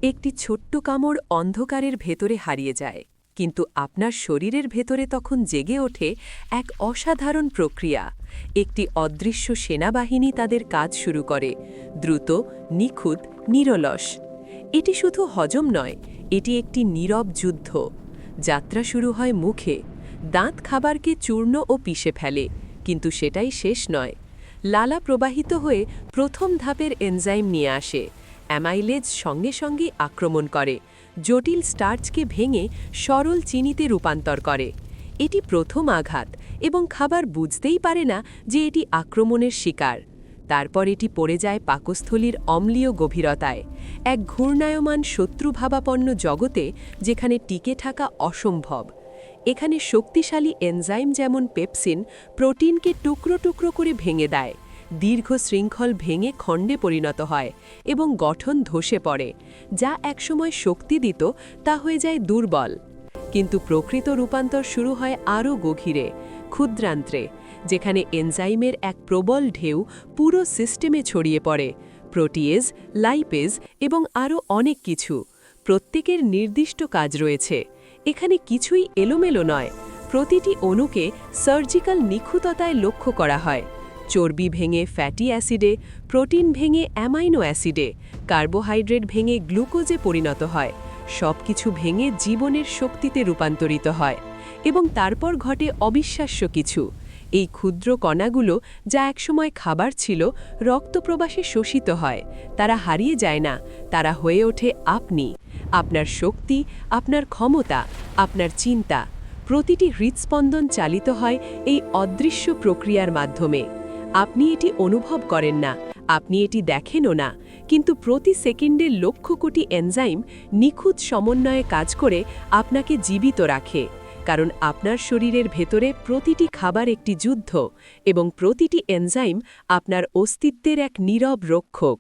একটি ছোট্ট কামড় অন্ধকারের ভেতরে হারিয়ে যায়, কিন্তু আপনার শরীরের ভেতরে তখন জেগে ওঠে এক অসাধারণ প্রক্রিয়া। একটি অদৃশ্য সেনাবাহিনী তাদের কাজ শুরু করে, দ্রুত, নিখুঁত, নিরলস। এটি শুধু হজম নয়, এটি একটি নীরব যুদ্ধ। যাত্রা শুরু হয় মুখে, দাঁত খাবারকে চূর্ণ ও পিষে ফেলে, কিন্তু সেটাই শেষ নয়। লালা প্রবাহিত হয়ে প্রথম ধাপের এনজাইম নিয়ে আসে। অ্যামাইলেজ সঙ্গে সঙ্গেই আক্রমণ করে, জটিল স্টার্চকে ভেঙে সরল চিনিতে রূপান্তর করে। এটি প্রথম আঘাত, এবং খাবার বুঝতেই পারে না যে এটি আক্রমণের শিকার। তারপর এটি পড়ে যায় পাকস্থলীর অম্লীয় গভীরতায়, এক ঘূর্ণায়মান শত্রুভাবাপন্ন জগতে যেখানে টিকে থাকা অসম্ভব। এখানে শক্তিশালী এনজাইম যেমন পেপসিন প্রোটিনকে টুকরো টুকরো করে ভেঙে দেয়, দীর্ঘ শৃঙ্খল ভেঙে খণ্ডে পরিণত হয় এবং গঠন ধসে পড়ে। যা একসময় শক্তি দিত তা হয়ে যায় দুর্বল। কিন্তু প্রকৃত রূপান্তর শুরু হয় আরও গভীরে, ক্ষুদ্রান্ত্রে, যেখানে এনজাইমের এক প্রবল ঢেউ পুরো সিস্টেমে ছড়িয়ে পড়ে। প্রোটিয়েজ, লাইপেজ এবং আরও অনেক কিছু, প্রত্যেকের নির্দিষ্ট কাজ রয়েছে। এখানে কিছুই এলোমেলো নয়, প্রতিটি অণুকে সার্জিক্যাল নিখুঁততায় লক্ষ্য করা হয়। চর্বি ভেঙে ফ্যাটি অ্যাসিডে, প্রোটিন ভেঙে অ্যামাইনো অ্যাসিডে, কার্বোহাইড্রেট ভেঙে গ্লুকোজে পরিণত হয়। সব কিছু ভেঙে জীবনের শক্তিতে রূপান্তরিত হয়। এবং তারপর ঘটে অবিশ্বাস্য কিছু। এই ক্ষুদ্র কণাগুলো, যা একসময় খাবার ছিল, রক্তপ্রবাসে শোষিত হয়। তারা হারিয়ে যায় না, তারা হয়ে ওঠে আপনি। আপনার শক্তি, আপনার ক্ষমতা, আপনার চিন্তা। প্রতিটি হৃৎস্পন্দন চালিত হয় এই অদৃশ্য প্রক্রিয়ার মাধ্যমে। আপনি এটি অনুভব করেন না, আপনি এটি দেখেনও না, কিন্তু প্রতি সেকেন্ডে লক্ষ কোটি এনজাইম নিখুঁত সমন্বয়ে কাজ করে আপনাকে জীবিত রাখে। কারণ আপনার শরীরের ভেতরে প্রতিটি খাবার একটি যুদ্ধ, এবং প্রতিটি এনজাইম আপনার অস্তিত্বের এক নীরব রক্ষক।